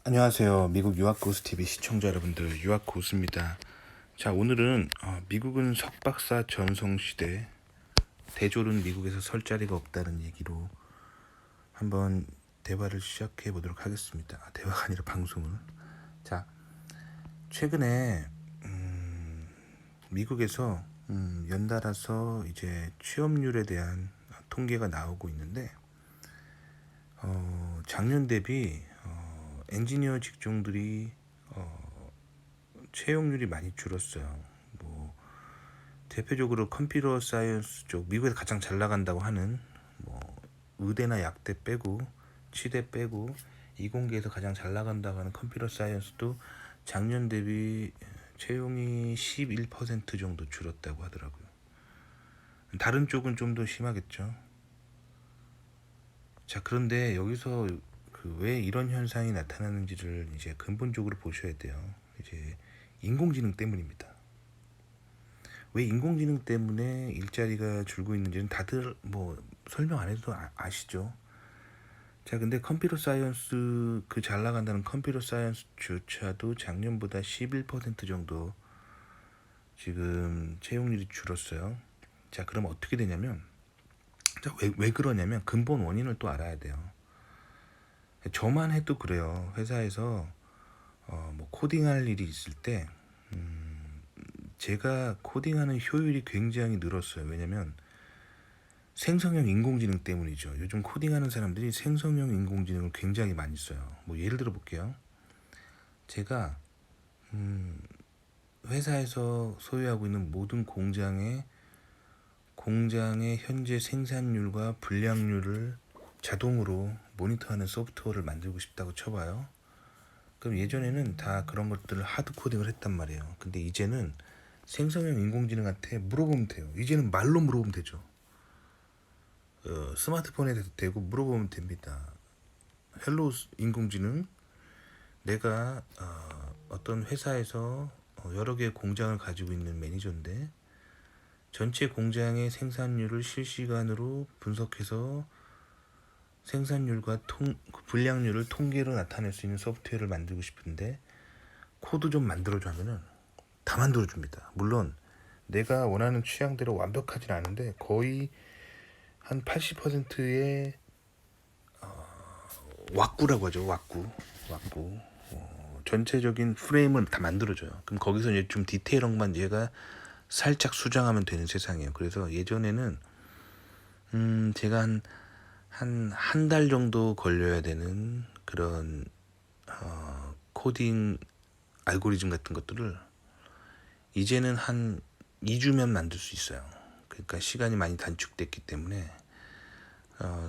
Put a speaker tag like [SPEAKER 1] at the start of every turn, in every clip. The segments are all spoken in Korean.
[SPEAKER 1] 안녕하세요. 미국 유학고수TV 시청자 여러분들, 유학고수입니다. 자, 오늘은 미국은 석박사 전성시대, 대졸은 미국에서 설 자리가 없다는 얘기로 한번 대화를 시작해 보도록 하겠습니다. 대화가 아니라 방송을. 자, 최근에 미국에서 연달아서 이제 취업률에 대한 통계가 나오고 있는데 작년 대비 엔지니어 직종들이 채용률이 많이 줄었어요. 뭐 대표적으로 컴퓨터 사이언스 쪽, 미국에서 가장 잘 나간다고 하는 뭐 의대나 약대 빼고 치대 빼고 이공계에서 가장 잘 나간다고 하는 컴퓨터 사이언스도 작년 대비 채용이 11% 정도 줄었다고 하더라고요. 다른 쪽은 좀 더 심하겠죠. 자, 그런데 여기서 왜 이런 현상이 나타나는지를 이제 근본적으로 보셔야 돼요. 이제 인공지능 때문입니다. 왜 인공지능 때문에 일자리가 줄고 있는지는 다들 뭐 설명 안 해도 아시죠. 자, 근데 컴퓨터 사이언스, 그 잘 나간다는 컴퓨터 사이언스조차도 작년보다 11% 정도 지금 채용률이 줄었어요. 자, 그럼 어떻게 되냐면, 자, 왜 그러냐면 근본 원인을 또 알아야 돼요. 저만 해도 그래요. 회사에서 뭐 코딩할 일이 있을 때 제가 코딩하는 효율이 굉장히 늘었어요. 왜냐면 생성형 인공지능 때문이죠. 요즘 코딩하는 사람들이 생성형 인공지능을 굉장히 많이 써요. 뭐 예를 들어 볼게요. 제가 회사에서 소유하고 있는 모든 공장의 현재 생산률과 불량률을 자동으로 모니터하는 소프트웨어를 만들고 싶다고 쳐봐요. 그럼 예전에는 다 그런 것들을 하드 코딩을 했단 말이에요. 근데 이제는 생성형 인공지능한테 물어보면 돼요. 이제는 말로 물어보면 되죠. 스마트폰에 대고 물어보면 됩니다. 헬로 인공지능, 내가 어떤 회사에서 여러 개의 공장을 가지고 있는 매니저인데 전체 공장의 생산률을 실시간으로 분석해서 생산률과 불량률을 통계로 나타낼 수 있는 소프트웨어를 만들고 싶은데 코드 좀 만들어줘 하면은 다 만들어줍니다. 물론 내가 원하는 취향대로 완벽하진 않은데 거의 한 80%의 왁구라고 하죠. 왁구. 전체적인 프레임을 다 만들어줘요. 그럼 거기서 이제 좀 디테일한 것만 얘가 살짝 수정하면 되는 세상이에요. 그래서 예전에는 제가 한 달 정도 걸려야 되는 그런 코딩 알고리즘 같은 것들을 이제는 한 2주면 만들 수 있어요. 그러니까 시간이 많이 단축됐기 때문에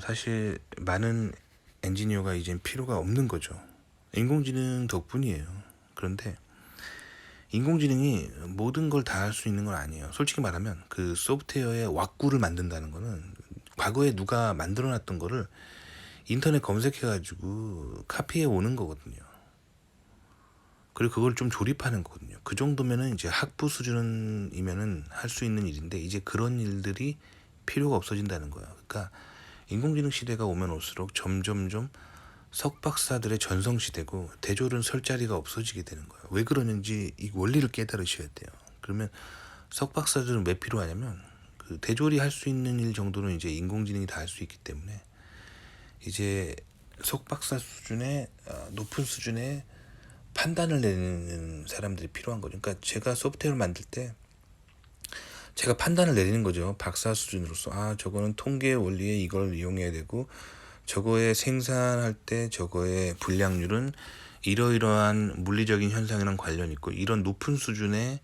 [SPEAKER 1] 사실 많은 엔지니어가 이젠 필요가 없는 거죠. 인공지능 덕분이에요. 그런데 인공지능이 모든 걸 다 할 수 있는 건 아니에요. 솔직히 말하면 그 소프트웨어의 왁구를 만든다는 거는 과거에 누가 만들어놨던 거를 인터넷 검색해가지고 카피해 오는 거거든요. 그리고 그걸 좀 조립하는 거거든요. 그 정도면은 이제 학부 수준이면은 할 수 있는 일인데 이제 그런 일들이 필요가 없어진다는 거예요. 그러니까 인공지능 시대가 오면 올수록 점점점 석박사들의 전성시대고 대졸은 설 자리가 없어지게 되는 거예요. 왜 그러는지 이 원리를 깨달으셔야 돼요. 그러면 석박사들은 왜 필요하냐면 그 대졸이 할 수 있는 일 정도는 이제 인공지능이 다 할 수 있기 때문에 이제 석박사 수준의 높은 수준의 판단을 내리는 사람들이 필요한 거죠. 그러니까 제가 소프트웨어를 만들 때 제가 판단을 내리는 거죠. 박사 수준으로서 저거는 통계 원리에 이걸 이용해야 되고 저거의 생산할 때 저거의 불량률은 이러이러한 물리적인 현상이랑 관련 있고 이런 높은 수준의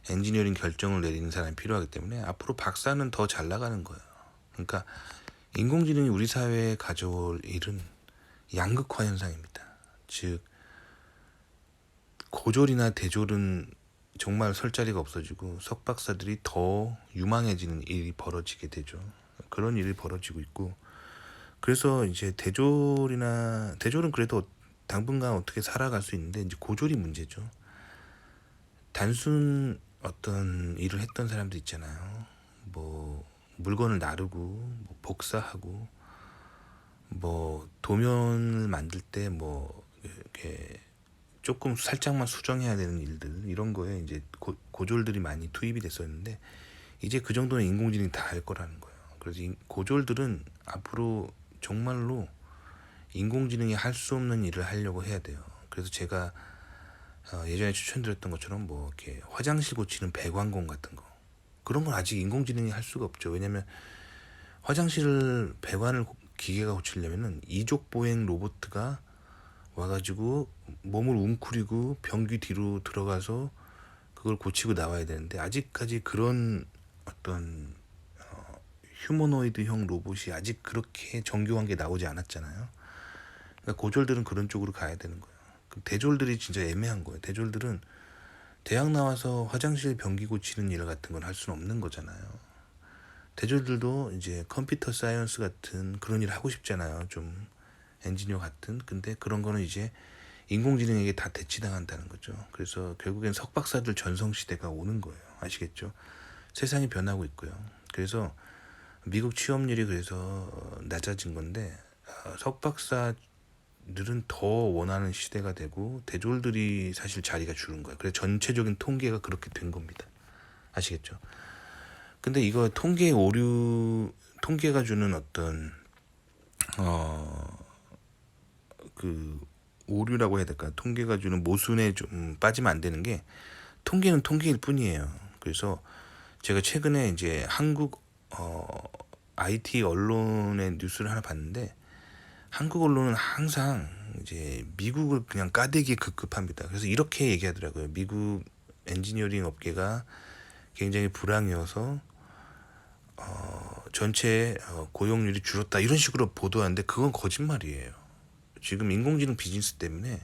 [SPEAKER 1] 엔지니어링 결정을 내리는 사람이 필요하기 때문에 앞으로 박사는 더 잘 나가는 거예요. 그러니까 인공지능이 우리 사회에 가져올 일은 양극화 현상입니다. 즉 고졸이나 대졸은 정말 설 자리가 없어지고 석박사들이 더 유망해지는 일이 벌어지게 되죠. 그런 일이 벌어지고 있고 그래서 이제 대졸은 그래도 당분간 어떻게 살아갈 수 있는데 이제 고졸이 문제죠. 단순 어떤 일을 했던 사람들 있잖아요. 뭐 물건을 나르고 뭐 복사하고 뭐 도면을 만들 때 뭐 이렇게 조금 살짝만 수정해야 되는 일들, 이런 거에 이제 고졸들이 많이 투입이 됐었는데, 이제 그 정도는 인공지능이 다 할 거라는 거예요. 그래서 고졸들은 앞으로 정말로 인공지능이 할 수 없는 일을 하려고 해야 돼요. 그래서 제가 예전에 추천드렸던 것처럼 뭐 이렇게 화장실 고치는 배관공 같은 거, 그런 건 아직 인공지능이 할 수가 없죠. 왜냐면 화장실 배관을 기계가 고치려면은 이족 보행 로봇가 와가지고 몸을 웅크리고 변기 뒤로 들어가서 그걸 고치고 나와야 되는데, 아직까지 그런 어떤 휴머노이드형 로봇이 아직 그렇게 정교한 게 나오지 않았잖아요. 그러니까 고졸들은 그런 쪽으로 가야 되는 거예요. 대졸들이 진짜 애매한 거예요. 대졸들은 대학 나와서 화장실 변기 고치는 일 같은 건 할 수는 없는 거잖아요. 대졸들도 이제 컴퓨터 사이언스 같은 그런 일 하고 싶잖아요. 좀 엔지니어 같은. 근데 그런 거는 이제 인공지능에게 다 대치당한다는 거죠. 그래서 결국엔 석박사들 전성시대가 오는 거예요. 아시겠죠? 세상이 변하고 있고요. 그래서 미국 취업률이 그래서 낮아진 건데, 석박사들은 더 원하는 시대가 되고 대졸들이 사실 자리가 줄은 거예요. 그래서 전체적인 통계가 그렇게 된 겁니다. 아시겠죠? 근데 이거 통계가 주는 어떤 그 오류라고 해야 될까? 통계가 주는 모순에 좀 빠지면 안 되는 게, 통계는 통계일 뿐이에요. 그래서 제가 최근에 이제 한국 IT 언론의 뉴스를 하나 봤는데, 한국 언론은 항상 이제 미국을 그냥 까대기에 급급합니다. 그래서 이렇게 얘기하더라고요. 미국 엔지니어링 업계가 굉장히 불황이어서 전체 고용률이 줄었다, 이런 식으로 보도하는데 그건 거짓말이에요. 지금 인공지능 비즈니스 때문에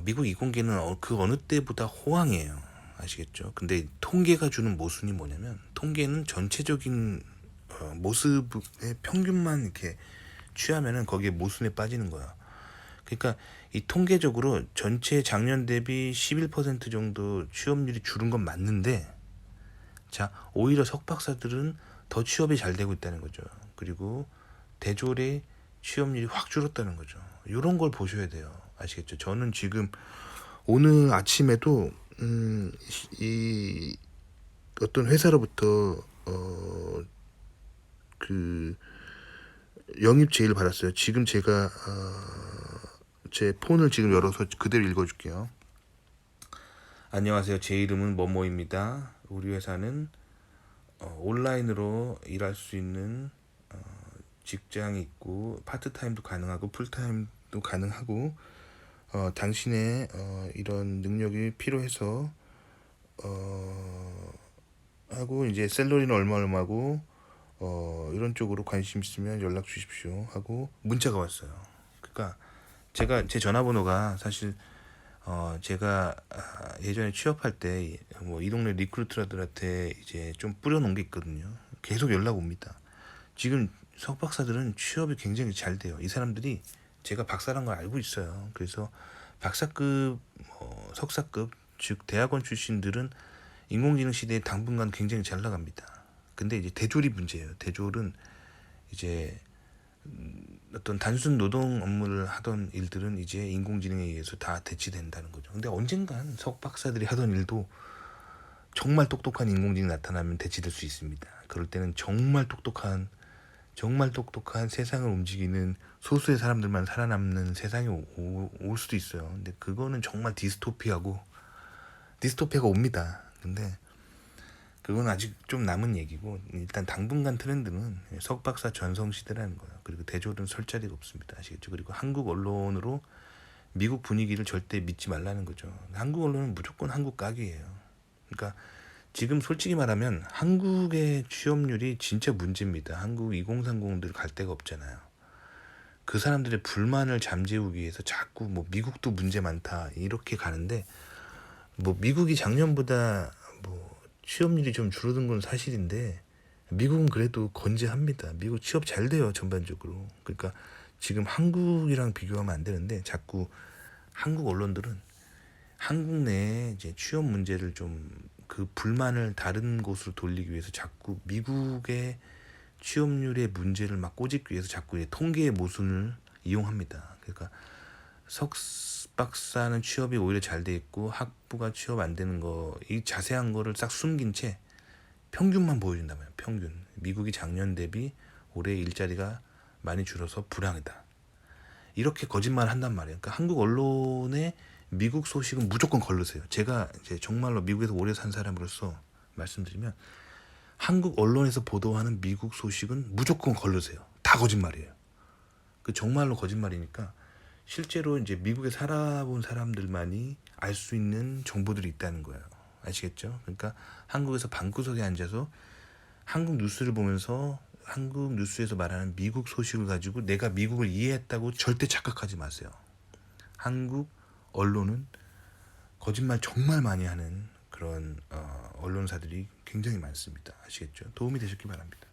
[SPEAKER 1] 미국 이공계는 그 어느 때보다 호황이에요. 아시겠죠? 근데 통계가 주는 모순이 뭐냐면, 통계는 전체적인 모습의 평균만 이렇게 취하면은 거기에 모순에 빠지는 거야. 그러니까 이 통계적으로 전체 작년 대비 11% 정도 취업률이 줄은 건 맞는데, 자, 오히려 석박사들은 더 취업이 잘 되고 있다는 거죠. 그리고 대졸의 취업률이 확 줄었다는 거죠. 이런 걸 보셔야 돼요. 아시겠죠? 저는 지금 오늘 아침에도 이 어떤 회사로부터 그 영입 제의를 받았어요. 지금 제가 제 폰을 지금 열어서 그대로 읽어줄게요. 안녕하세요. 제 이름은 뭐뭐입니다. 우리 회사는 온라인으로 일할 수 있는 직장이 있고, 파트타임도 가능하고 풀타임도 가능하고, 당신의 이런 능력이 필요해서 하고, 이제 샐러리는 얼마고 이런 쪽으로 관심 있으면 연락 주십시오 하고 문자가 왔어요. 그러니까 제 전화번호가 사실 제가 예전에 취업할 때 뭐 이 동네 리크루터들한테 이제 좀 뿌려놓은 게 있거든요. 계속 연락 옵니다. 지금 석박사들은 취업이 굉장히 잘 돼요. 이 사람들이 제가 박사란 걸 알고 있어요. 그래서 박사급, 석사급, 즉 대학원 출신들은 인공지능 시대에 당분간 굉장히 잘 나갑니다. 근데 이제 대졸이 문제예요. 대졸은 이제 어떤 단순 노동 업무를 하던 일들은 이제 인공지능에 의해서 다 대치된다는 거죠. 근데 언젠간 석박사들이 하던 일도 정말 똑똑한 인공지능이 나타나면 대치될 수 있습니다. 그럴 때는 정말 똑똑한 세상을 움직이는 소수의 사람들만 살아남는 세상이 올 수도 있어요. 근데 그거는 정말 디스토피아가 옵니다. 근데 그건 아직 좀 남은 얘기고, 일단 당분간 트렌드는 석박사 전성시대라는 거예요. 그리고 대졸은 설 자리가 없습니다. 아시겠죠? 그리고 한국 언론으로 미국 분위기를 절대 믿지 말라는 거죠. 한국 언론은 무조건 한국 각이에요. 그러니까 지금 솔직히 말하면 한국의 취업률이 진짜 문제입니다. 한국 2030들 갈 데가 없잖아요. 그 사람들의 불만을 잠재우기 위해서 자꾸 뭐 미국도 문제 많다 이렇게 가는데, 뭐 미국이 작년보다 뭐 취업률이 좀 줄어든 건 사실인데, 미국은 그래도 건재합니다. 미국 취업 잘 돼요, 전반적으로. 그러니까 지금 한국이랑 비교하면 안 되는데, 자꾸 한국 언론들은 한국 내에 이제 취업 문제를 좀, 그 불만을 다른 곳으로 돌리기 위해서 자꾸 미국의 취업률의 문제를 막 꼬집기 위해서 자꾸 통계의 모순을 이용합니다. 그러니까 석박사는 취업이 오히려 잘 돼 있고 학부가 취업 안 되는 거, 이 자세한 거를 싹 숨긴 채 평균만 보여준단 말이에요. 평균. 미국이 작년 대비 올해 일자리가 많이 줄어서 불황이다. 이렇게 거짓말을 한단 말이에요. 그러니까 한국 언론에 미국 소식은 무조건 걸르세요. 제가 이제 정말로 미국에서 오래 산 사람으로서 말씀드리면 한국 언론에서 보도하는 미국 소식은 무조건 걸르세요. 다 거짓말이에요. 그 정말로 거짓말이니까 실제로 이제 미국에 살아본 사람들만이 알 수 있는 정보들이 있다는 거예요. 아시겠죠? 그러니까 한국에서 방구석에 앉아서 한국 뉴스를 보면서 한국 뉴스에서 말하는 미국 소식을 가지고 내가 미국을 이해했다고 절대 착각하지 마세요. 한국 언론은 거짓말 정말 많이 하는 그런 언론사들이 굉장히 많습니다. 아시겠죠? 도움이 되셨기 바랍니다.